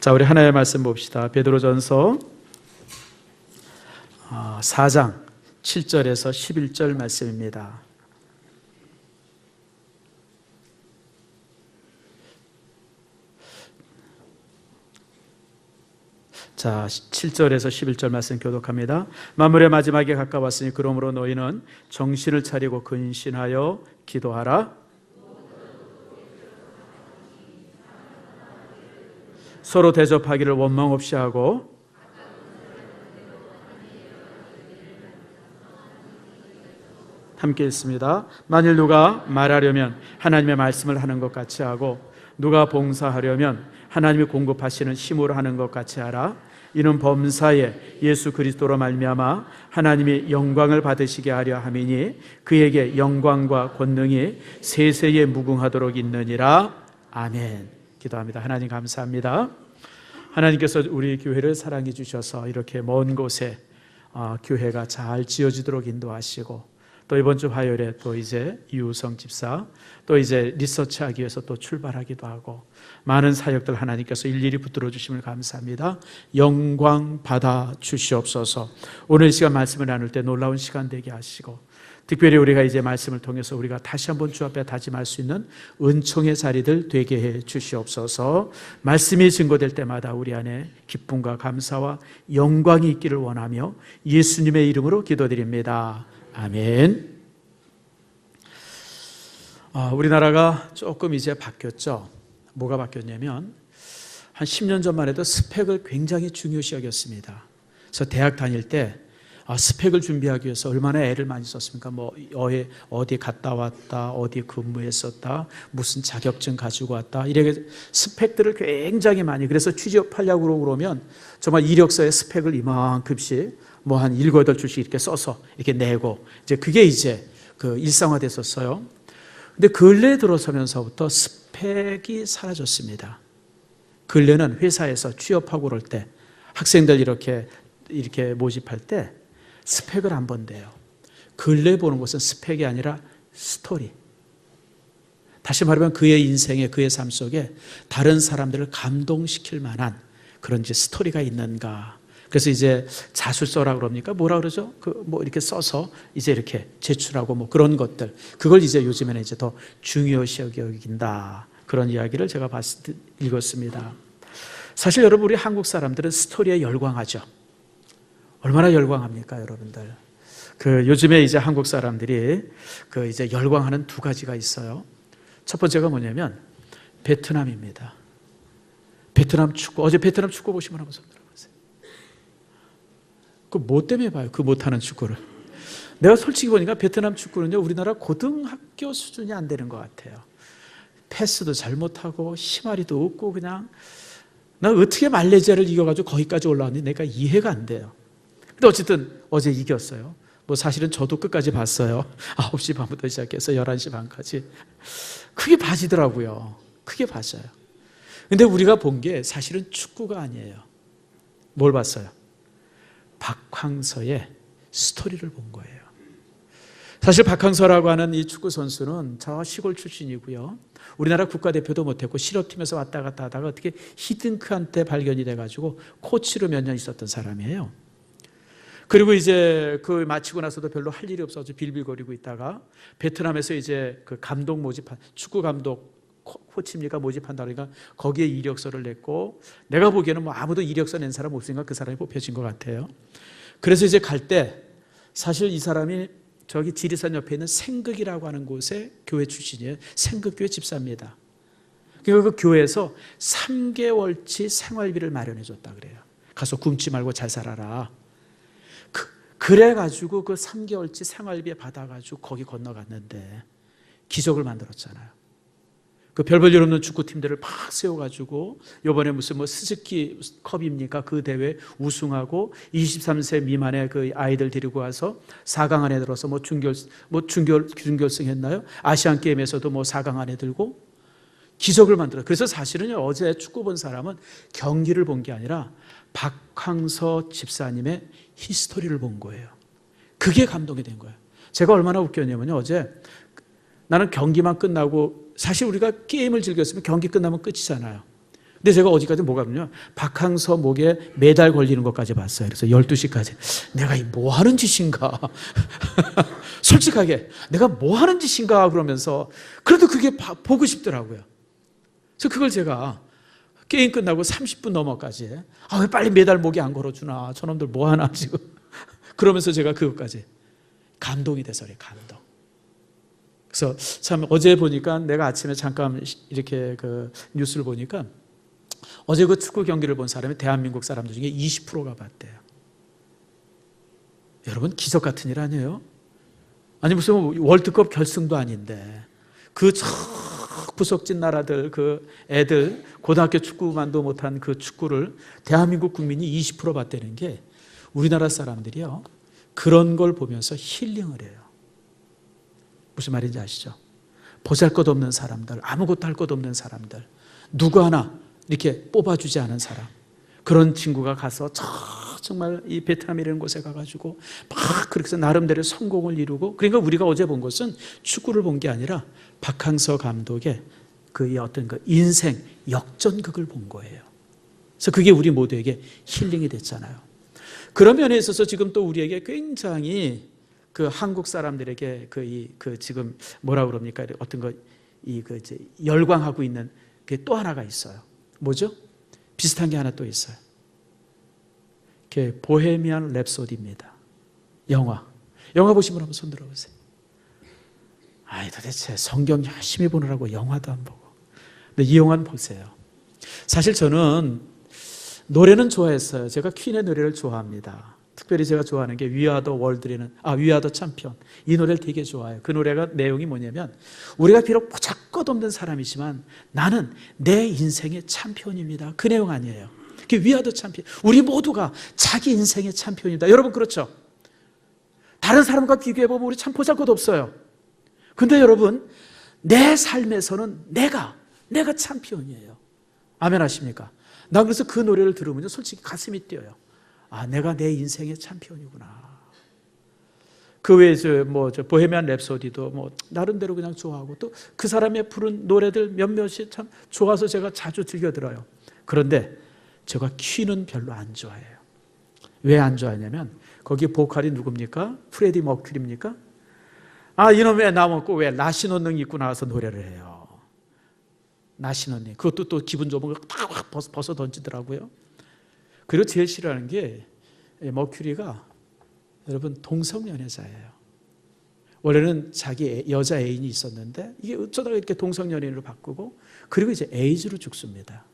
자, 우리 하나의 말씀 봅시다. 베드로전서 4장 7절에서 11절 말씀입니다. 자, 7절에서 11절 말씀 교독합니다. 만물의 마지막에 가까웠으니 그러므로 너희는 정신을 차리고 근신하여 기도하라. 서로 대접하기를 원망 없이 하고 함께 있습니다. 만일 누가 말하려면 하나님의 말씀을 하는 것 같이 하고 누가 봉사하려면 하나님이 공급하시는 힘으로 하는 것 같이 하라. 이는 범사에 예수 그리스도로 말미암아 하나님이 영광을 받으시게 하려 함이니 그에게 영광과 권능이 세세에 무궁하도록 있느니라. 아멘. 기도합니다. 하나님 감사합니다. 하나님께서 우리 교회를 사랑해 주셔서 이렇게 먼 곳에 교회가 잘 지어지도록 인도하시고 또 이번 주 화요일에 또 이제 이우성 집사 또 이제 리서치하기 위해서 또 출발하기도 하고 많은 사역들 하나님께서 일일이 붙들어 주심을 감사합니다. 영광 받아 주시옵소서. 오늘 이 시간 말씀을 나눌 때 놀라운 시간 되게 하시고 특별히 우리가 이제 말씀을 통해서 우리가 다시 한번 주 앞에 다짐할 수 있는 은총의 자리들 되게 해 주시옵소서. 말씀이 증거될 때마다 우리 안에 기쁨과 감사와 영광이 있기를 원하며 예수님의 이름으로 기도드립니다. 아멘. 우리나라가 조금 이제 바뀌었죠. 뭐가 바뀌었냐면 한 10년 전만 해도 스펙을 굉장히 중요시 여겼습니다. 그래서 대학 다닐 때 스펙을 준비하기 위해서 얼마나 애를 많이 썼습니까? 뭐 어디 갔다 왔다, 어디 근무했었다, 무슨 자격증 가지고 왔다, 이렇게 스펙들을 굉장히 많이. 그래서 취업하려고 그러면 정말 이력서에 스펙을 이만큼씩 뭐 한 7, 8줄씩 이렇게 써서 이렇게 내고 이제 그게 이제 그 일상화됐었어요. 근데 근래 들어서면서부터 스펙이 사라졌습니다. 근래는 회사에서 취업하고 그럴 때 학생들 이렇게 모집할 때 스펙을 안 본대요. 근래 보는 것은 스펙이 아니라 스토리. 다시 말하면 그의 인생에 그의 삶 속에 다른 사람들을 감동시킬 만한 그런 이제 스토리가 있는가. 그래서 이제 자술서라 그럽니까? 뭐라 그러죠? 뭐 이렇게 써서 이제 이렇게 제출하고 뭐 그런 것들. 그걸 이제 요즘에는 이제 더 중요시 여긴다. 그런 이야기를 제가 읽었습니다. 사실 여러분 우리 한국 사람들은 스토리에 열광하죠. 얼마나 열광합니까, 여러분들? 요즘에 이제 한국 사람들이 이제 열광하는 두 가지가 있어요. 첫 번째가 뭐냐면 베트남입니다. 베트남 축구. 어제 베트남 축구 보시면 한번 손 들어보세요. 뭐 때문에 봐요? 못하는 축구를. 내가 솔직히 보니까 베트남 축구는요, 우리나라 고등학교 수준이 안 되는 것 같아요. 패스도 잘못하고 희마리도 없고 그냥 나 어떻게 말레이시아를 이겨가지고 거기까지 올라왔는지 내가 이해가 안 돼요. 근데 어쨌든 어제 이겼어요. 뭐 사실은 저도 끝까지 봤어요. 9시 반부터 시작해서 11시 반까지. 크게 봐지더라고요. 크게 봤어요. 근데 우리가 본 게 사실은 축구가 아니에요. 뭘 봤어요? 박항서의 스토리를 본 거예요. 사실 박항서라고 하는 이 축구 선수는 저 시골 출신이고요. 우리나라 국가대표도 못했고 실업팀에서 왔다 갔다 하다가 어떻게 히딩크한테 발견이 돼가지고 코치로 몇 년 있었던 사람이에요. 그리고 이제 마치고 나서도 별로 할 일이 없어서 빌빌거리고 있다가 베트남에서 이제 감독 모집한 축구 감독 코치입니까 모집한다 그러니까 거기에 이력서를 냈고 내가 보기에는 뭐 아무도 이력서 낸 사람 없으니까 그 사람이 뽑혀진 것 같아요. 그래서 이제 갈 때 사실 이 사람이 저기 지리산 옆에 있는 생극이라고 하는 곳의 교회 출신이에요. 생극교회 집사입니다. 그 교회에서 3개월치 생활비를 마련해 줬다 그래요. 가서 굶지 말고 잘 살아라. 그래가지고 그 3개월치 생활비 받아가지고 거기 건너갔는데 기적을 만들었잖아요. 그 별 볼 일 없는 축구팀들을 팍 세워가지고 이번에 무슨 뭐 스즈키 컵입니까? 그 대회 우승하고 23세 미만의 그 아이들 데리고 와서 4강 안에 들어서 준결승 했나요? 아시안 게임에서도 뭐 4강 안에 들고 기적을 만들어요. 그래서 사실은요, 어제 축구 본 사람은 경기를 본 게 아니라 박항서 집사님의 히스토리를 본 거예요. 그게 감동이 된 거예요. 제가 얼마나 웃겼냐면요, 어제 나는 경기만 끝나고 사실 우리가 게임을 즐겼으면 경기 끝나면 끝이잖아요. 근데 제가 어디까지 뭐 가면요, 박항서 목에 매달 걸리는 것까지 봤어요. 그래서 12시까지 내가 이 뭐 하는 짓인가 솔직하게 내가 뭐 하는 짓인가 그러면서 그래도 그게 보고 싶더라고요. 그래서 그걸 제가 게임 끝나고 30분 넘어까지 왜 빨리 매달 목에 안 걸어주나, 저놈들 뭐 하나 지금 그러면서 제가 그것까지 감동이 돼서 그래, 감동. 그래서 참 어제 보니까 내가 아침에 잠깐 이렇게 그 뉴스를 보니까 어제 그 축구 경기를 본 사람이 대한민국 사람들 중에 20%가 봤대요. 여러분, 기적 같은 일 아니에요? 아니 무슨 월드컵 결승도 아닌데 그 구석진 나라들 그 애들 고등학교 축구만도 못한 그 축구를 대한민국 국민이 20% 봤다는 게 우리나라 사람들이요 그런 걸 보면서 힐링을 해요. 무슨 말인지 아시죠? 보잘것없는 사람들, 아무것도 할 것 없는 사람들, 누구 하나 이렇게 뽑아주지 않은 사람, 그런 친구가 가서 정말 이 베트남이라는 곳에 가가지고 막 그렇게 해서 나름대로 성공을 이루고, 그러니까 우리가 어제 본 것은 축구를 본 게 아니라 박항서 감독의 그 어떤 그 인생 역전극을 본 거예요. 그래서 그게 우리 모두에게 힐링이 됐잖아요. 그런 면에 있어서 지금 또 우리에게 굉장히 그 한국 사람들에게 그 지금 뭐라 그럽니까? 어떤 거 이제 열광하고 있는 게 또 하나가 있어요. 뭐죠? 비슷한 게 하나 또 있어요. 보헤미안 랩소디입니다. 영화 보신 분 한번 손 들어보세요. 도대체 성경 열심히 보느라고 영화도 안 보고. 근데 이 영화는 보세요. 사실 저는 노래는 좋아했어요. 제가 퀸의 노래를 좋아합니다. 특별히 제가 좋아하는 게 We Are the World라는 We Are the Champion, 이 노래를 되게 좋아해요. 그 노래가 내용이 뭐냐면 우리가 비록 보잘것없는 사람이지만 나는 내 인생의 챔피언입니다. 그 내용 아니에요. 그게 We Are the Champion. 우리 모두가 자기 인생의 챔피언입니다. 여러분 그렇죠? 다른 사람과 비교해보면 우리 참 보잘것없어요. 근데 여러분 내 삶에서는 내가 챔피언이에요. 아멘 하십니까? 난 그래서 그 노래를 들으면 솔직히 가슴이 뛰어요. 내가 내 인생의 챔피언이구나. 그 외에 보헤미안 랩소디도 나름대로 그냥 좋아하고, 또 그 사람의 부른 노래들 몇몇이 참 좋아서 제가 자주 즐겨 들어요. 그런데 제가 퀸은 별로 안 좋아해요. 왜 안 좋아하냐면 거기 보컬이 누굽니까? 프레디 머큐리입니까? 이놈 왜 나먹고 왜 나시노능 입고 나와서 노래를 해요. 나시노능. 그것도 또 기분 좋은 거 팍 벗어 던지더라고요. 그리고 제일 싫어하는 게 머큐리가 여러분 동성연애자예요. 원래는 자기 여자 애인이 있었는데 이게 어쩌다가 이렇게 동성연애로 바꾸고, 그리고 이제 에이즈로 죽습니다.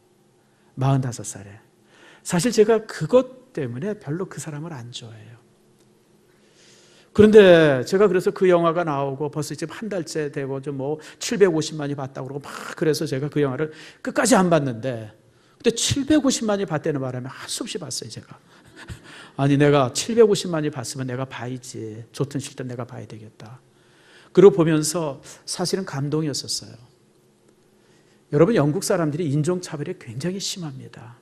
45살에. 사실 제가 그것 때문에 별로 그 사람을 안 좋아해요. 그런데 제가 그래서 그 영화가 나오고 벌써 지금 한 달째 되고 750만이 봤다고 그러고 막, 그래서 제가 그 영화를 끝까지 안 봤는데, 근데 750만이 봤다는 바람에 한수 없이 봤어요, 제가. 내가 750만이 봤으면 내가 봐야지. 좋든 싫든 내가 봐야 되겠다. 그리고 보면서 사실은 감동이었었어요. 여러분, 영국 사람들이 인종차별이 굉장히 심합니다.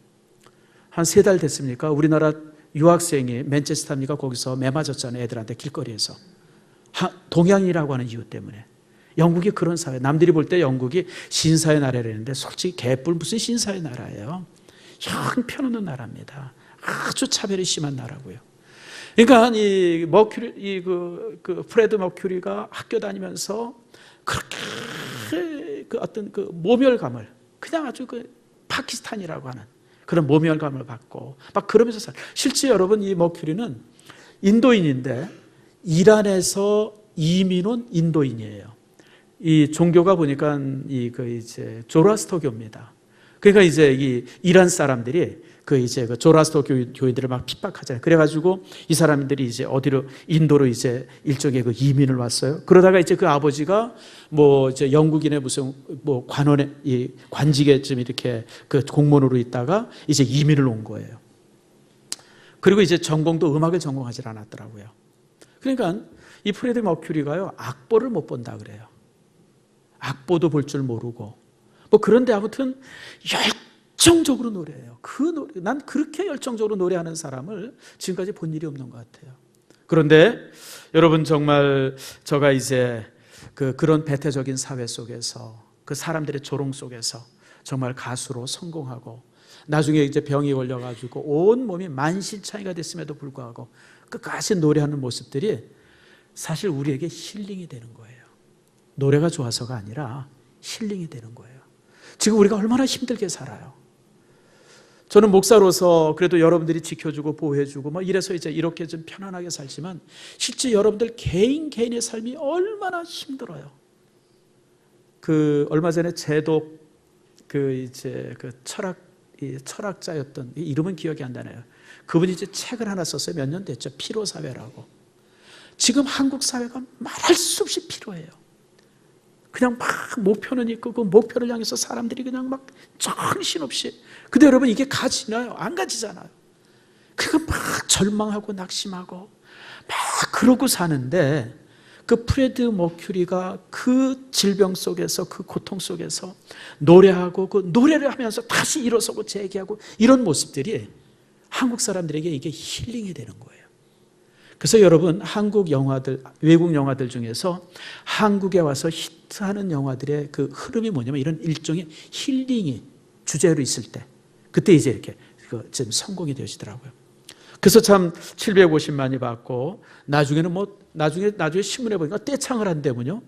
한 3달 됐습니까? 우리나라 유학생이 맨체스터입니까? 거기서 매 맞았잖아요, 애들한테 길거리에서. 동양이라고 하는 이유 때문에. 영국이 그런 사회, 남들이 볼 때 영국이 신사의 나라라는데 솔직히 개뿔 무슨 신사의 나라예요. 형편없는 나라입니다. 아주 차별이 심한 나라고요. 그러니까 이 머큐리, 프레드 머큐리가 학교 다니면서 그렇게 어떤 모멸감을, 그냥 아주 파키스탄이라고 하는 그런 모멸감을 받고 막 그러면서 살. 실제 여러분 이 머큐리는 인도인인데 이란에서 이민 온 인도인이에요. 이 종교가 보니까 이제 조라스터교입니다. 그러니까 이제 이 이란 사람들이 그 조라스터 교인들을 막 핍박하잖아요. 그래가지고 이 사람들이 이제 어디로, 인도로 이제 일종의 이민을 왔어요. 그러다가 이제 그 아버지가 이제 영국인의 무슨 관원의 관직에 좀 이렇게 공무원으로 있다가 이제 이민을 온 거예요. 그리고 이제 전공도 음악을 전공하지 않았더라고요. 그러니까 이 프레드 머큐리가요, 악보를 못 본다 그래요. 악보도 볼 줄 모르고. 그런데 아무튼 열정적으로 노래해요. 난 그렇게 열정적으로 노래하는 사람을 지금까지 본 일이 없는 것 같아요. 그런데 여러분, 정말 제가 이제 그런 배타적인 사회 속에서, 그 사람들의 조롱 속에서 정말 가수로 성공하고 나중에 이제 병이 걸려가지고 온 몸이 만신창이가 됐음에도 불구하고 끝까지 노래하는 모습들이 사실 우리에게 힐링이 되는 거예요. 노래가 좋아서가 아니라 힐링이 되는 거예요. 지금 우리가 얼마나 힘들게 살아요. 저는 목사로서 그래도 여러분들이 지켜주고 보호해주고 뭐 이래서 이제 이렇게 좀 편안하게 살지만 실제 여러분들 개인의 삶이 얼마나 힘들어요. 얼마 전에 제독 철학자였던 이름은 기억이 안 나네요. 그분이 이제 책을 하나 썼어요. 몇 년 됐죠. 피로사회라고. 지금 한국 사회가 말할 수 없이 피로해요. 그냥 막 목표는 있고 그 목표를 향해서 사람들이 그냥 막 정신없이. 근데 여러분 이게 가지나요? 안 가지잖아요. 그러니까 막 절망하고 낙심하고 막 그러고 사는데 그 프레드 머큐리가 그 질병 속에서 그 고통 속에서 노래하고 그 노래를 하면서 다시 일어서고 재기하고 이런 모습들이 한국 사람들에게 이게 힐링이 되는 거예요. 그래서 여러분 한국 영화들, 외국 영화들 중에서 한국에 와서 히트하는 영화들의 그 흐름이 뭐냐면 이런 일종의 힐링이 주제로 있을 때 그때 이제 이렇게 좀 성공이 되시더라고요. 그래서 참 750만이 받고 나중에는 나중에 신문에 보니까 떼창을 한다면요.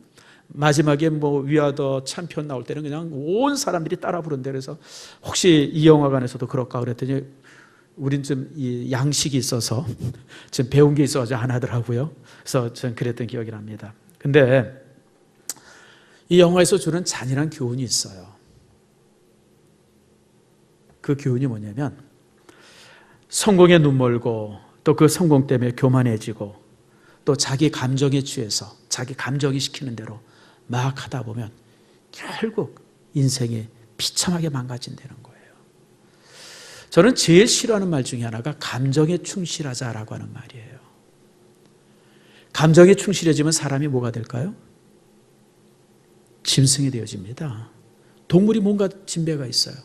마지막에 위아더 챔피언 나올 때는 그냥 온 사람들이 따라 부른다. 그래서 혹시 이 영화관에서도 그럴까 그랬더니 우린 좀 이 양식이 있어서 좀 배운 게 있어서 안 하더라고요. 그래서 전 그랬던 기억이 납니다. 근데 이 영화에서 주는 잔인한 교훈이 있어요. 그 교훈이 뭐냐면 성공에 눈멀고 또 그 성공 때문에 교만해지고 또 자기 감정에 취해서 자기 감정이 시키는 대로 막 하다 보면 결국 인생이 비참하게 망가진다는 거예요. 저는 제일 싫어하는 말 중에 하나가 감정에 충실하자라고 하는 말이에요. 감정에 충실해지면 사람이 뭐가 될까요? 짐승이 되어집니다. 동물이 뭔가 진배가 있어요.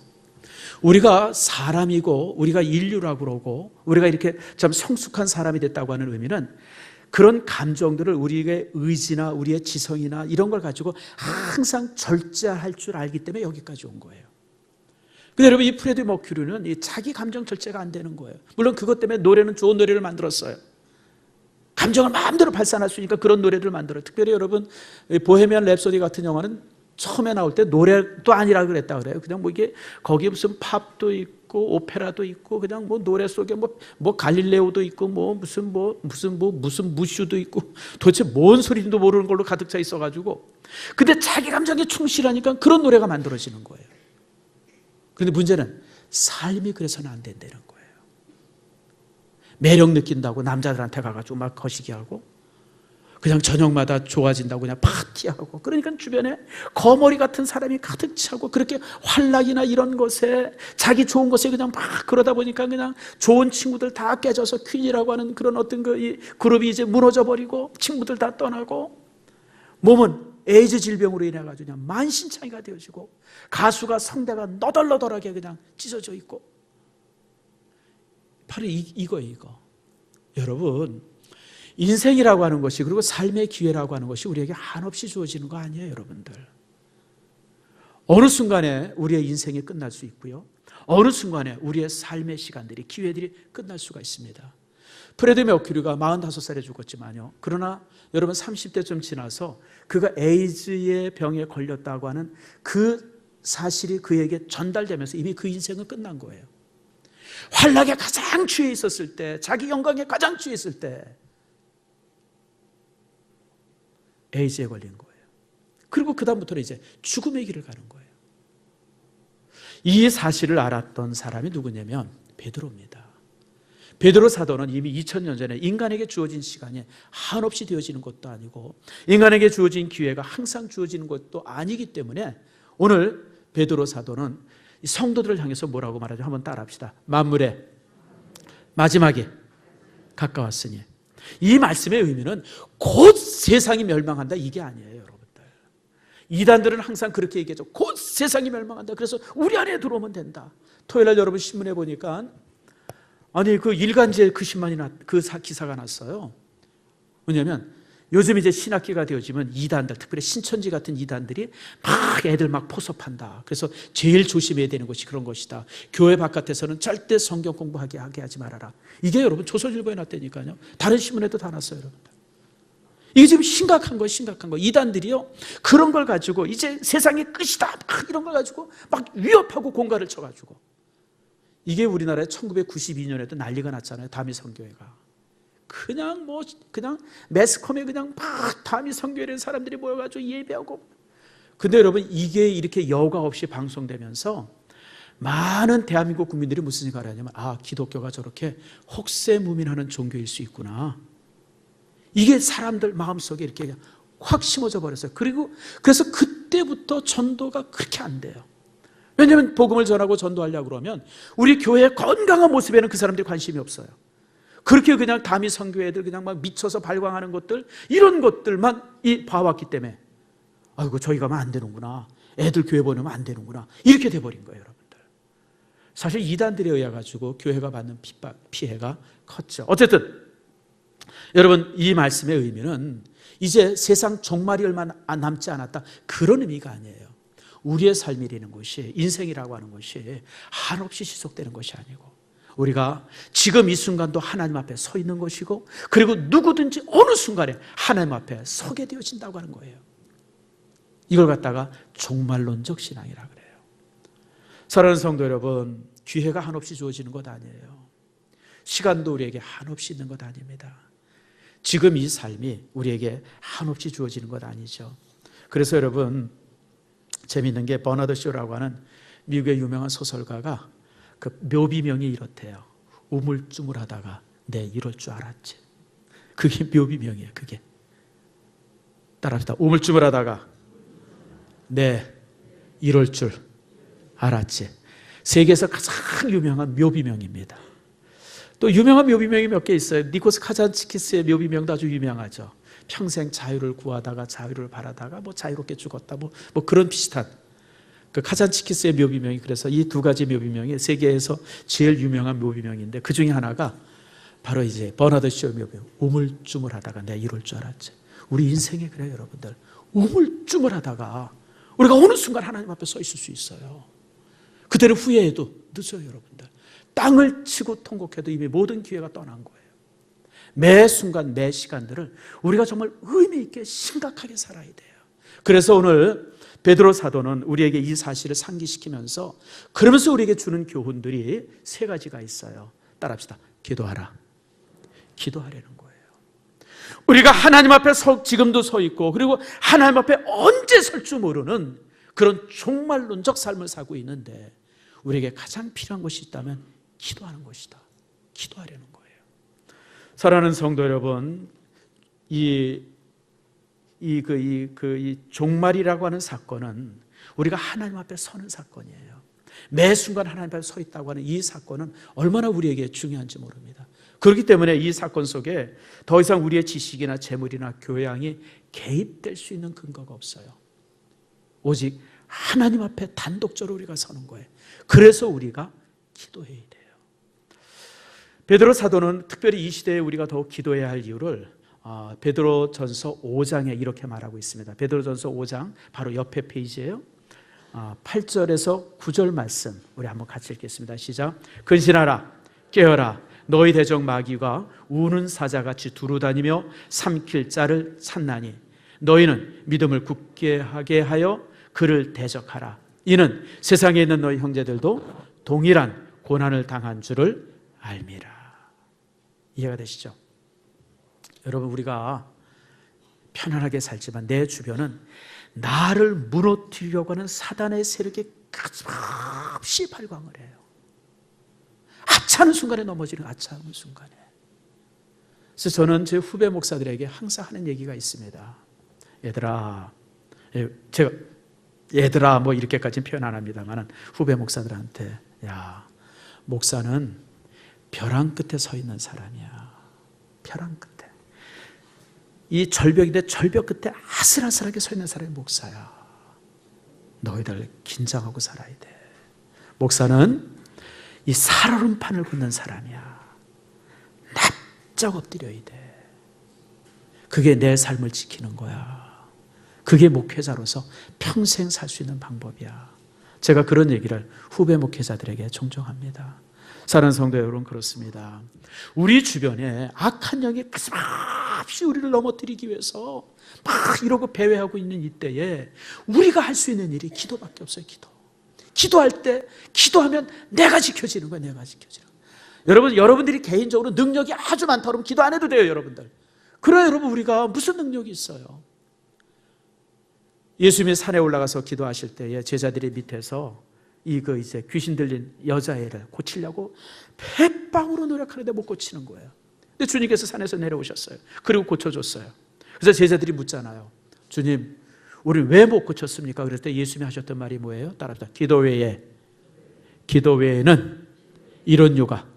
우리가 사람이고 우리가 인류라고 그러고 우리가 이렇게 참 성숙한 사람이 됐다고 하는 의미는 그런 감정들을 우리의 의지나 우리의 지성이나 이런 걸 가지고 항상 절제할 줄 알기 때문에 여기까지 온 거예요. 근데 여러분 이 프레드 머큐리는 이 자기 감정 절제가 안 되는 거예요. 물론 그것 때문에 노래는 좋은 노래를 만들었어요. 감정을 마음대로 발산할 수 있으니까 그런 노래를 만들어요. 특별히 여러분 보헤미안 랩소디 같은 영화는 처음에 나올 때 노래도 아니라 그랬다 그래요. 그냥 이게 거기에 무슨 팝도 있고 오페라도 있고 그냥 노래 속에 갈릴레오도 있고 무슨 무슈도 있고 도대체 뭔 소리인지도 모르는 걸로 가득 차 있어가지고 근데 자기 감정에 충실하니까 그런 노래가 만들어지는 거예요. 그런데 문제는 삶이 그래서는 안 된다는 거예요. 매력 느낀다고 남자들한테 가가지고 막 거시기하고 그냥 저녁마다 좋아진다고 그냥 파티하고 그러니까 주변에 거머리 같은 사람이 가득 차고 그렇게 환락이나 이런 것에 자기 좋은 것에 그냥 막 그러다 보니까 그냥 좋은 친구들 다 깨져서 퀸이라고 하는 그런 어떤 이 그룹이 이제 무너져 버리고 친구들 다 떠나고 몸은 에이즈 질병으로 인해 가지고 그냥 만신창이가 되어지고 가수가 성대가 너덜너덜하게 그냥 찢어져 있고 바로 이거예요. 여러분 인생이라고 하는 것이 그리고 삶의 기회라고 하는 것이 우리에게 한없이 주어지는 거 아니에요, 여러분들. 어느 순간에 우리의 인생이 끝날 수 있고요. 어느 순간에 우리의 삶의 시간들이 기회들이 끝날 수가 있습니다. 프레드 머큐리가 45살에 죽었지만요. 그러나 여러분 30대쯤 지나서 그가 에이즈의 병에 걸렸다고 하는 그 사실이 그에게 전달되면서 이미 그 인생은 끝난 거예요. 환락에 가장 취해 있었을 때, 자기 영광에 가장 취해 있을 때 에이즈에 걸린 거예요. 그리고 그 다음부터는 이제 죽음의 길을 가는 거예요. 이 사실을 알았던 사람이 누구냐면 베드로입니다. 베드로 사도는 이미 2000년 전에 인간에게 주어진 시간이 한없이 되어지는 것도 아니고 인간에게 주어진 기회가 항상 주어지는 것도 아니기 때문에 오늘 베드로 사도는 성도들을 향해서 뭐라고 말하죠? 한번 따라합시다. 만물의 마지막이 가까웠으니. 이 말씀의 의미는 곧 세상이 멸망한다 이게 아니에요, 여러분들. 이단들은 항상 그렇게 얘기하죠. 곧 세상이 멸망한다. 그래서 우리 안에 들어오면 된다. 토요일날 여러분 신문에 보니까 아니 그 일간지에 그 신문이 그 기사가 났어요. 왜냐하면 요즘 이제 신학기가 되어지면 이단들, 특별히 신천지 같은 이단들이 막 애들 막 포섭한다. 그래서 제일 조심해야 되는 것이 그런 것이다. 교회 바깥에서는 절대 성경 공부하게 하지 말아라. 이게 여러분 조선일보에 났다니까요. 다른 신문에도 다 났어요, 여러분들. 이게 지금 심각한 거예요, 심각한 거. 이단들이요, 그런 걸 가지고 이제 세상의 끝이다, 막 이런 걸 가지고 막 위협하고 공갈을 쳐가지고. 이게 우리나라에 1992년에도 난리가 났잖아요, 다미 선교회가. 그냥 매스컴에 그냥 막 다미 선교회라는 사람들이 모여가지고 예배하고. 근데 여러분, 이게 이렇게 여과 없이 방송되면서 많은 대한민국 국민들이 무슨 생각을 하냐면, 아, 기독교가 저렇게 혹세무민하는 종교일 수 있구나. 이게 사람들 마음속에 이렇게 그냥 확 심어져 버렸어요. 그래서 그때부터 전도가 그렇게 안 돼요. 왜냐하면 복음을 전하고 전도하려고 그러면 우리 교회의 건강한 모습에는 그 사람들이 관심이 없어요. 그렇게 그냥 다미 선교회 애들 그냥 막 미쳐서 발광하는 것들, 이런 것들만 봐왔기 때문에, 아이고, 저희 가면 안 되는구나, 애들 교회 보내면 안 되는구나, 이렇게 돼버린 거예요, 여러분들. 사실 이단들에 의해 가지고 교회가 받는 피해가 컸죠. 어쨌든 여러분, 이 말씀의 의미는 이제 세상 종말이 얼마 남지 않았다, 그런 의미가 아니에요. 우리의 삶이라는 것이, 인생이라고 하는 것이 한없이 지속되는 것이 아니고, 우리가 지금 이 순간도 하나님 앞에 서 있는 것이고, 그리고 누구든지 어느 순간에 하나님 앞에 서게 되어진다고 하는 거예요. 이걸 갖다가 종말론적 신앙이라 그래요. 사랑하는 성도 여러분, 기회가 한없이 주어지는 것 아니에요. 시간도 우리에게 한없이 있는 것 아닙니다. 지금 이 삶이 우리에게 한없이 주어지는 것 아니죠. 그래서 여러분, 재미있는 게 버나드 쇼라고 하는 미국의 유명한 소설가가 그 묘비명이 이렇대요. 우물쭈물하다가 네, 이럴 줄 알았지. 그게 묘비명이에요. 그게. 따라합시다. 우물쭈물하다가 네, 이럴 줄 알았지. 세계에서 가장 유명한 묘비명입니다. 또 유명한 묘비명이 몇 개 있어요. 니코스 카잔치키스의 묘비명도 아주 유명하죠. 평생 자유를 구하다가 자유를 바라다가 뭐 자유롭게 죽었다, 뭐 그런 비슷한 그 카잔치키스의 묘비명이, 그래서 이 두 가지 묘비명이 세계에서 제일 유명한 묘비명인데, 그 중에 하나가 바로 이제 버나드 쇼 묘비명, 우물쭈물하다가 내가 이럴 줄 알았지. 우리 인생에 그래요, 여러분들. 우물쭈물하다가 우리가 어느 순간 하나님 앞에 서 있을 수 있어요. 그때는 후회해도 늦어요, 여러분들. 땅을 치고 통곡해도 이미 모든 기회가 떠난 거예요. 매 순간 매 시간들을 우리가 정말 의미 있게 심각하게 살아야 돼요. 그래서 오늘 베드로 사도는 우리에게 이 사실을 상기시키면서, 그러면서 우리에게 주는 교훈들이 세 가지가 있어요. 따라합시다. 기도하라. 기도하라는 거예요. 우리가 하나님 앞에 지금도 서 있고, 그리고 하나님 앞에 언제 설 줄 모르는 그런 종말론적 삶을 살고 있는데, 우리에게 가장 필요한 것이 있다면 기도하는 것이다. 기도하려는 거예요. 사랑하는 성도 여러분, 이 종말이라고 하는 사건은 우리가 하나님 앞에 서는 사건이에요. 매 순간 하나님 앞에 서 있다고 하는 이 사건은 얼마나 우리에게 중요한지 모릅니다. 그렇기 때문에 이 사건 속에 더 이상 우리의 지식이나 재물이나 교양이 개입될 수 있는 근거가 없어요. 오직 하나님 앞에 단독적으로 우리가 서는 거예요. 그래서 우리가 기도해야 돼요. 베드로 사도는 특별히 이 시대에 우리가 더욱 기도해야 할 이유를 베드로전서 5장에 이렇게 말하고 있습니다. 베드로전서 5장 바로 옆에 페이지예요. 8절에서 9절 말씀 우리 한번 같이 읽겠습니다. 시작. 근신하라, 깨어라, 너희 대적 마귀가 우는 사자같이 두루다니며 삼킬 자를 찾나니 너희는 믿음을 굳게 하게 하여 그를 대적하라. 이는 세상에 있는 너희 형제들도 동일한 고난을 당한 줄을 알미라. 이해가 되시죠? 여러분, 우리가 편안하게 살지만 내 주변은 나를 무너뜨리려고 하는 사단의 세력이 끊임없이 발광을 해요. 하찮은 순간에 넘어지는 하찮은 순간에. 그래서 저는 제 후배 목사들에게 항상 하는 얘기가 있습니다. 얘들아, 제가 얘들아 뭐 이렇게까지는 표현 안 합니다만 후배 목사들한테, 야, 목사는 벼랑 끝에 서 있는 사람이야. 벼랑 끝에. 이 절벽인데 절벽 끝에 아슬아슬하게 서 있는 사람이 목사야. 너희들 긴장하고 살아야 돼. 목사는 이 살얼음판을 걷는 사람이야. 납작 엎드려야 돼. 그게 내 삶을 지키는 거야. 그게 목회자로서 평생 살 수 있는 방법이야. 제가 그런 얘기를 후배 목회자들에게 종종 합니다. 사랑하는 성도 여러분, 그렇습니다. 우리 주변에 악한 영이 끊임없이 우리를 넘어뜨리기 위해서 막 이러고 배회하고 있는 이때에 우리가 할 수 있는 일이 기도밖에 없어요. 기도할 때, 기도하면 내가 지켜지는 거예요. 내가 지켜지는 거예요. 여러분들이 개인적으로 능력이 아주 많다 그러면 기도 안 해도 돼요, 여러분들. 그래요, 여러분. 우리가 무슨 능력이 있어요? 예수님이 산에 올라가서 기도하실 때에 제자들이 밑에서 이제 귀신 들린 여자애를 고치려고 백방으로 노력하는데 못 고치는 거예요. 근데 주님께서 산에서 내려오셨어요. 그리고 고쳐줬어요. 그래서 제자들이 묻잖아요. 주님, 우리 왜 못 고쳤습니까? 그럴 때 예수님이 하셨던 말이 뭐예요? 따라합시다. 기도 외에는 이런 요가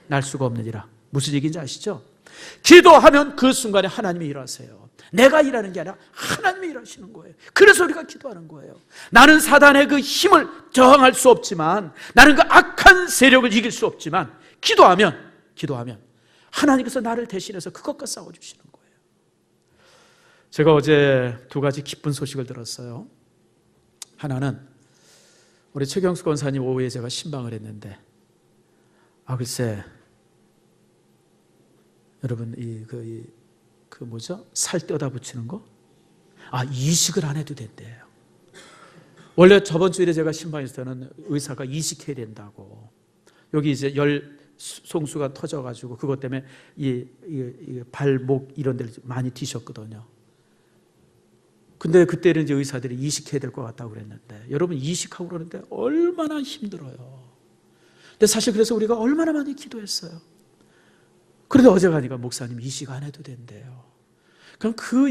날 수가 없느니라. 무슨 얘기인지 아시죠? 기도하면 그 순간에 하나님이 일하세요. 내가 일하는 게 아니라 하나님이 일하시는 거예요. 그래서 우리가 기도하는 거예요. 나는 사단의 그 힘을 저항할 수 없지만, 나는 그 악한 세력을 이길 수 없지만, 기도하면 하나님께서 나를 대신해서 그것과 싸워주시는 거예요. 제가 어제 두 가지 기쁜 소식을 들었어요. 하나는 우리 최경수 권사님 오후에 제가 신방을 했는데, 글쎄 여러분 살 떼어다 붙이는 거? 이식을 안 해도 된대요. 원래 저번 주일에 제가 신방했을 때는 의사가 이식해야 된다고. 여기 이제 열 송수가 터져가지고 그것 때문에 이 발목 이런 데를 많이 뒤셨거든요. 근데 그때는 이제 의사들이 이식해야 될 것 같다고 그랬는데, 여러분 이식하고 그러는데 얼마나 힘들어요. 근데 사실 그래서 우리가 얼마나 많이 기도했어요. 그런데 어제 가니까 목사님 이식 안 해도 된대요. 그럼 그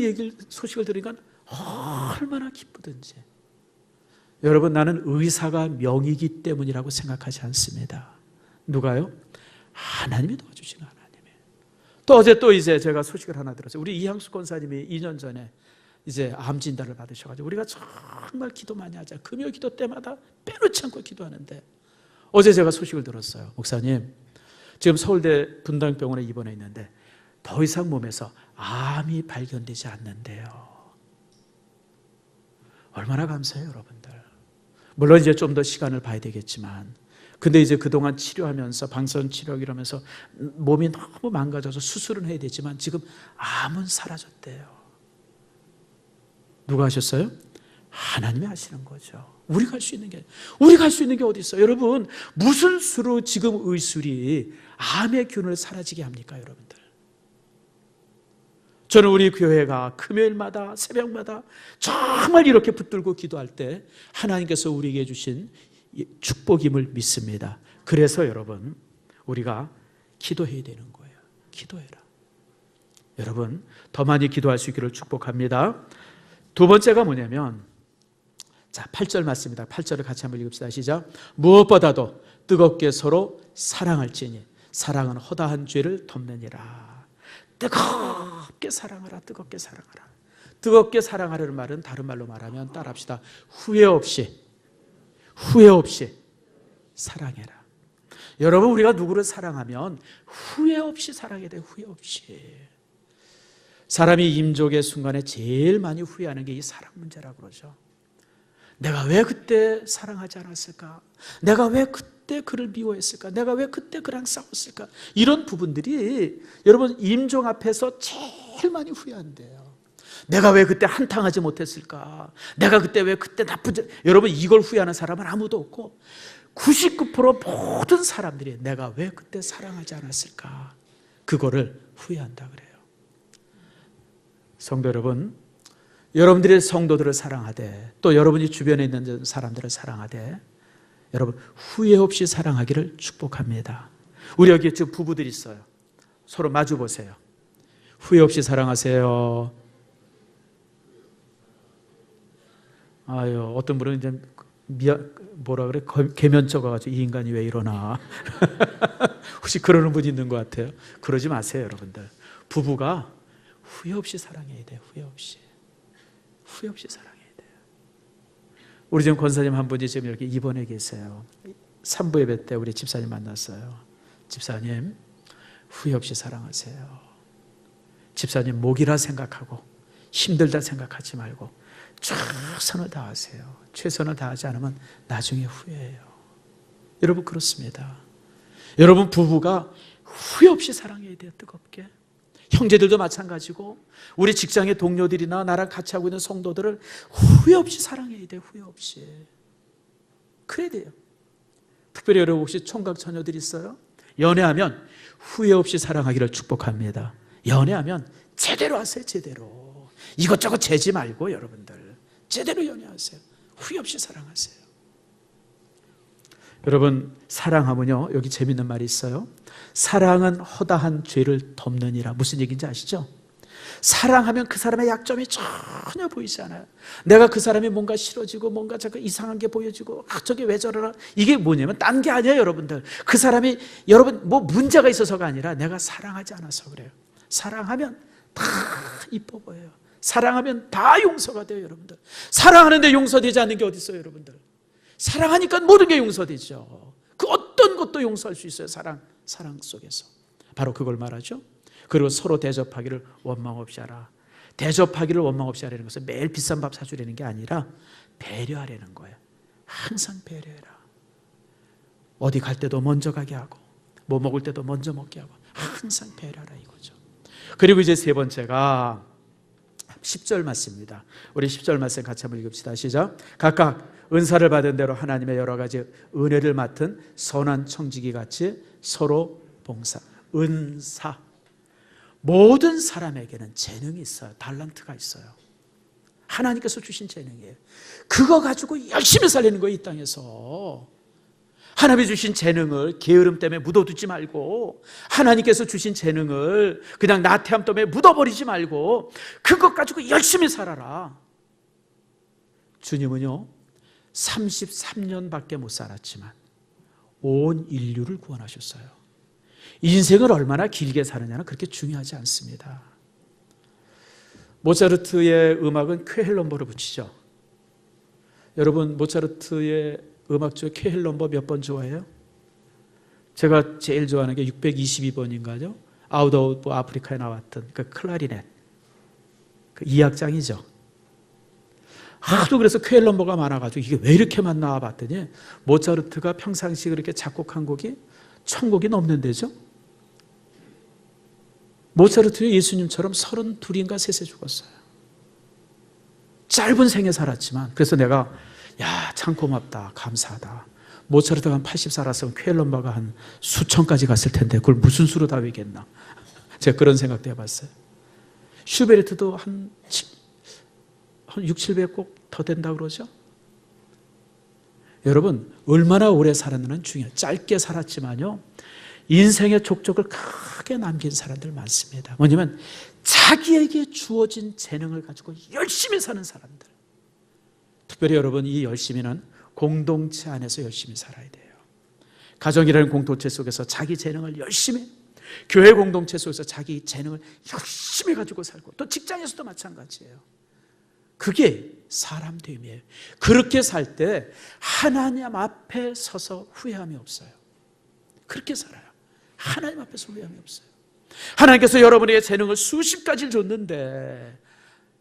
소식을 들으니까 얼마나 기쁘든지. 여러분, 나는 의사가 명이기 때문이라고 생각하지 않습니다. 누가요? 하나님이 도와주시는 하나님이. 또 어제 이제 제가 소식을 하나 들었어요. 우리 이향수 권사님이 2년 전에 이제 암 진단을 받으셔가지고 우리가 정말 기도 많이 하자. 금요 기도 때마다 빼놓지 않고 기도하는데, 어제 제가 소식을 들었어요. 목사님, 지금 서울대 분당병원에 입원해 있는데 더 이상 몸에서 암이 발견되지 않는데요. 얼마나 감사해요, 여러분들. 물론 이제 좀 더 시간을 봐야 되겠지만, 근데 이제 그동안 치료하면서 방사선 치료 이러면서 몸이 너무 망가져서 수술은 해야 되지만 지금 암은 사라졌대요. 누가 하셨어요? 하나님이 하시는 거죠. 우리가 할 수 있는 게 어디 있어요? 여러분, 무슨 수로 지금 의술이 암의 균을 사라지게 합니까, 여러분들? 저는 우리 교회가 금요일마다 새벽마다 정말 이렇게 붙들고 기도할 때 하나님께서 우리에게 주신 축복임을 믿습니다. 그래서 여러분, 우리가 기도해야 되는 거예요. 기도해라. 여러분, 더 많이 기도할 수 있기를 축복합니다. 두 번째가 뭐냐면, 자, 8절 맞습니다. 8절을 같이 한번 읽읍시다. 시작. 무엇보다도 뜨겁게 서로 사랑할지니 사랑은 허다한 죄를 덮느니라. 뜨겁게 사랑하라. 뜨겁게 사랑하라. 뜨겁게 사랑하라는 말은 다른 말로 말하면 따라합시다. 후회 없이 사랑해라. 여러분, 우리가 누구를 사랑하면 후회 없이 사랑해야 돼요. 후회 없이. 사람이 임종의 순간에 제일 많이 후회하는 게 이 사랑 문제라고 그러죠. 내가 왜 그때 사랑하지 않았을까? 내가 왜 그때 그를 미워했을까? 내가 왜 그때 그랑 싸웠을까? 이런 부분들이 여러분 임종 앞에서 제일 많이 후회한대요. 내가 왜 그때 한탕하지 못했을까? 내가 그때 왜 그때 여러분, 이걸 후회하는 사람은 아무도 없고 99% 모든 사람들이 내가 왜 그때 사랑하지 않았을까? 그거를 후회한다 그래요. 성도 여러분, 여러분들의 성도들을 사랑하되 또 여러분이 주변에 있는 사람들을 사랑하되 여러분 후회 없이 사랑하기를 축복합니다. 우리 여기 지금 부부들 있어요. 서로 마주 보세요. 후회 없이 사랑하세요. 어떤 분은 이제 뭐라 그래? 계면쩍 와가지고 이 인간이 왜 이러나. 혹시 그러는 분이 있는 것 같아요. 그러지 마세요, 여러분들. 부부가 후회 없이 사랑해야 돼요. 후회 없이 사랑해야 돼요. 우리 지금 권사님 한 분이 지금 이렇게 입원해 계세요. 3부 예배 때 우리 집사님 만났어요. 집사님, 후회 없이 사랑하세요. 집사님 목이라 생각하고 힘들다 생각하지 말고 최선을 다하세요. 최선을 다하지 않으면 나중에 후회해요. 여러분 그렇습니다. 여러분 부부가 후회 없이 사랑해야 돼요. 뜨겁게. 형제들도 마찬가지고 우리 직장의 동료들이나 나랑 같이 하고 있는 성도들을 후회 없이 사랑해야 돼요. 후회 없이. 그래야 돼요. 특별히 여러분 혹시 총각 처녀들 있어요? 연애하면 후회 없이 사랑하기를 축복합니다. 연애하면 제대로 하세요. 제대로. 이것저것 재지 말고 여러분들 제대로 연애하세요. 후회 없이 사랑하세요. 여러분 사랑하면요, 여기 재밌는 말이 있어요. 사랑은 허다한 죄를 덮느니라. 무슨 얘기인지 아시죠? 사랑하면 그 사람의 약점이 전혀 보이지 않아요. 내가 그 사람이 뭔가 싫어지고 뭔가 자꾸 이상한 게 보여지고 저게 왜 저러나, 이게 뭐냐면 딴 게 아니에요. 여러분들 그 사람이 여러분 뭐 문제가 있어서가 아니라 내가 사랑하지 않아서 그래요. 사랑하면 다 이뻐 보여요. 사랑하면 다 용서가 돼요. 여러분들 사랑하는데 용서되지 않는 게 어디 있어요. 여러분들 사랑하니까 모든 게 용서되죠. 그 어떤 것도 용서할 수 있어요. 사랑 속에서 바로 그걸 말하죠. 그리고 서로 대접하기를 원망 없이 하라. 대접하기를 원망 없이 하라는 것은 매일 비싼 밥 사주려는 게 아니라 배려하려는 거예요. 항상 배려해라. 어디 갈 때도 먼저 가게 하고 뭐 먹을 때도 먼저 먹게 하고 항상 배려하라 이거죠. 그리고 이제 세 번째가 10절 말씀입니다. 우리 10절 말씀 같이 한번 읽읍시다. 시작. 각각 은사를 받은 대로 하나님의 여러 가지 은혜를 맡은 선한 청지기 같이 서로 봉사. 은사. 모든 사람에게는 재능이 있어요. 달란트가 있어요. 하나님께서 주신 재능이에요. 그거 가지고 열심히 살리는 거예요. 이 땅에서 하나님이 주신 재능을 게으름 때문에 묻어두지 말고, 하나님께서 주신 재능을 그냥 나태함 때문에 묻어버리지 말고 그것 가지고 열심히 살아라. 주님은요 33년밖에 못 살았지만 온 인류를 구원하셨어요. 인생을 얼마나 길게 사느냐는 그렇게 중요하지 않습니다. 모차르트의 음악은 쾌헬넘버를 붙이죠. 여러분 모차르트의 음악 중에 쾌헬넘버 몇 번 좋아해요? 제가 제일 좋아하는 게 622번인가요? 아웃 오브 아프리카에 나왔던 그 클라리넷, 그 2악장이죠. 하도 그래서 쾌헬넘버가 많아가지고 이게 왜 이렇게만 나와봤더니 모차르트가 평상시 그렇게 작곡한 곡이 1000곡이 넘는 데죠. 모차르트는 예수님처럼 32인가 3세 죽었어요. 짧은 생에 살았지만, 그래서 내가 참 고맙다, 감사하다. 모차르트가 한 80 살았으면 쾌헬넘버가 한 수천까지 갔을 텐데 그걸 무슨 수로 다 외겠나. 제가 그런 생각도 해봤어요. 슈베르트도 한 6, 700곡 더 된다고 그러죠. 여러분 얼마나 오래 살았느냐는 중요해요. 짧게 살았지만요 인생의 족적을 크게 남긴 사람들 많습니다. 뭐냐면 자기에게 주어진 재능을 가지고 열심히 사는 사람들. 특별히 여러분 이 열심히는 공동체 안에서 열심히 살아야 돼요. 가정이라는 공동체 속에서 자기 재능을 열심히, 교회 공동체 속에서 자기 재능을 열심히 가지고 살고, 또 직장에서도 마찬가지예요. 그게 사람됨이에요. 그렇게 살 때 하나님 앞에 서서 후회함이 없어요. 그렇게 살아요. 하나님 앞에서 후회함이 없어요. 하나님께서 여러분에게 재능을 수십 가지를 줬는데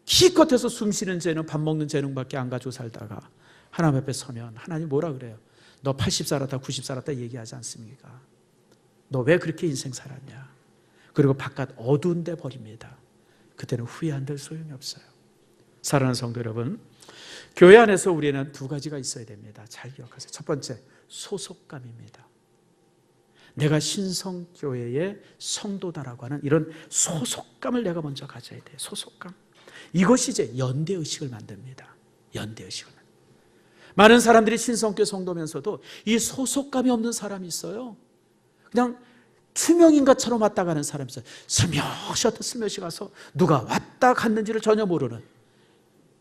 기껏해서 숨 쉬는 재능, 밥 먹는 재능밖에 안 가지고 살다가 하나님 앞에 서면 하나님 뭐라 그래요? 너 80 살았다 90 살았다 얘기하지 않습니까? 너 왜 그렇게 인생 살았냐? 그리고 바깥 어두운 데 버립니다. 그때는 후회한들 소용이 없어요. 사랑하는 성도 여러분, 교회 안에서 우리는 두 가지가 있어야 됩니다. 잘 기억하세요. 첫 번째, 소속감입니다. 내가 신성교회의 성도다라고 하는 이런 소속감을 내가 먼저 가져야 돼요. 소속감. 이것이 이제 연대의식을 만듭니다. 연대의식을. 많은 사람들이 신성교회 성도면서도 이 소속감이 없는 사람이 있어요. 그냥 투명인간처럼 왔다 가는 사람이 있어요. 슬며시 가서 누가 왔다 갔는지를 전혀 모르는,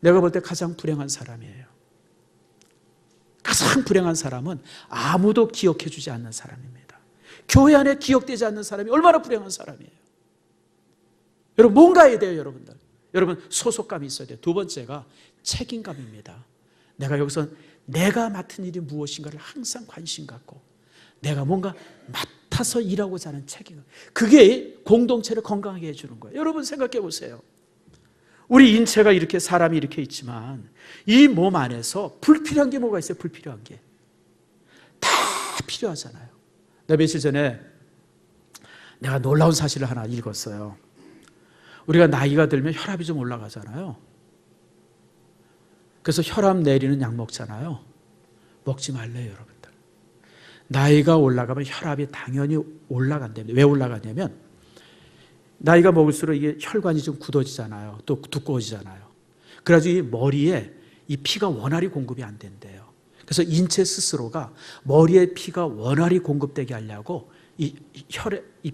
내가 볼 때 가장 불행한 사람이에요. 가장 불행한 사람은 아무도 기억해 주지 않는 사람입니다. 교회 안에 기억되지 않는 사람이 얼마나 불행한 사람이에요. 여러분 뭔가 해야 돼요. 여러분 소속감이 있어야 돼요. 두 번째가 책임감입니다. 내가 여기서 내가 맡은 일이 무엇인가를 항상 관심 갖고 내가 뭔가 맡아서 일하고자 하는 책임. 그게 공동체를 건강하게 해주는 거예요. 여러분 생각해 보세요. 우리 인체가 이렇게 사람이 이렇게 있지만 이 몸 안에서 불필요한 게 뭐가 있어요? 불필요한 게. 다 필요하잖아요. 내가 며칠 전에 내가 놀라운 사실을 하나 읽었어요. 우리가 나이가 들면 혈압이 좀 올라가잖아요. 그래서 혈압 내리는 약 먹잖아요. 먹지 말래요, 여러분들. 나이가 올라가면 혈압이 당연히 올라간답니다. 왜 올라가냐면 나이가 먹을수록 이게 혈관이 좀 굳어지잖아요. 또 두꺼워지잖아요. 그래가지고 이 머리에 이 피가 원활히 공급이 안 된대요. 그래서 인체 스스로가 머리에 피가 원활히 공급되게 하려고 이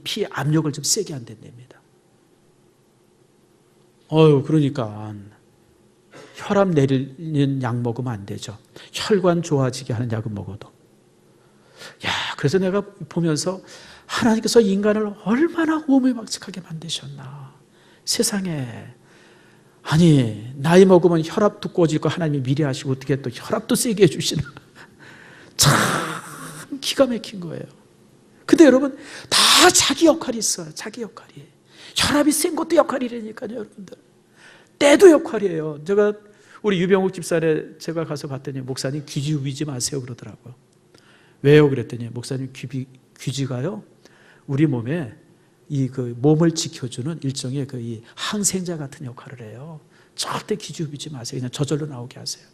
피의 압력을 좀 세게 한댄답니다. 그러니까 혈압 내리는 약 먹으면 안 되죠. 혈관 좋아지게 하는 약은 먹어도. 그래서 내가 보면서 하나님께서 인간을 얼마나 오묘막측하게 만드셨나. 세상에. 아니, 나이 먹으면 혈압 두꺼워질 거 하나님이 미리 하시고 어떻게 또 혈압도 세게 해주시나. 참 기가 막힌 거예요. 근데 여러분, 다 자기 역할이 있어요. 자기 역할이. 혈압이 센 것도 역할이라니까요, 여러분들. 때도 역할이에요. 제가 우리 유병욱 집사에 제가 가서 봤더니 목사님 귀지 후비지 마세요 그러더라고요. 왜요? 그랬더니 목사님 귀지가요 우리 몸에 이 몸을 지켜주는 일종의 이 항생제 같은 역할을 해요. 절대 귀지 후비지 마세요. 그냥 저절로 나오게 하세요.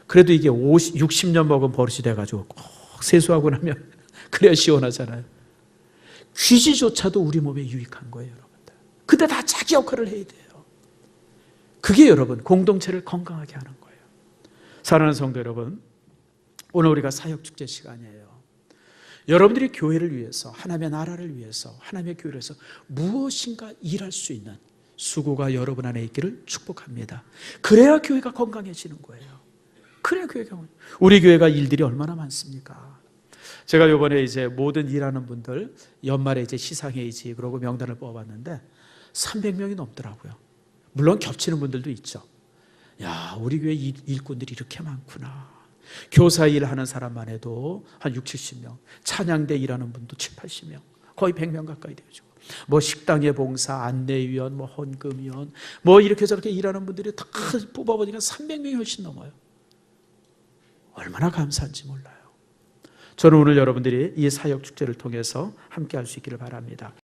그래도 이게 60년 먹은 버릇이 돼가지고 꼭 세수하고 나면 그래야 시원하잖아요. 귀지조차도 우리 몸에 유익한 거예요, 여러분들. 근데 다 자기 역할을 해야 돼요. 그게 여러분 공동체를 건강하게 하는 거예요. 사랑하는 성도 여러분, 오늘 우리가 사역축제 시간이에요. 여러분들이 교회를 위해서, 하나님의 나라를 위해서, 하나님의 교회를 위해서 무엇인가 일할 수 있는 수고가 여러분 안에 있기를 축복합니다. 그래야 교회가 건강해지는 거예요. 그래야 교회가. 우리 교회가 일들이 얼마나 많습니까? 제가 이번에 이제 모든 일하는 분들 연말에 이제 시상회의지 그러고 명단을 뽑아봤는데 300명이 넘더라고요. 물론 겹치는 분들도 있죠. 우리 교회 일꾼들이 이렇게 많구나. 교사 일하는 사람만 해도 한 60, 70명. 찬양대 일하는 분도 7, 80명. 거의 100명 가까이 되어지고. 식당의 봉사, 안내위원, 헌금위원, 이렇게 저렇게 일하는 분들이 다 뽑아보니까 300명이 훨씬 넘어요. 얼마나 감사한지 몰라요. 저는 오늘 여러분들이 이 사역축제를 통해서 함께 할 수 있기를 바랍니다.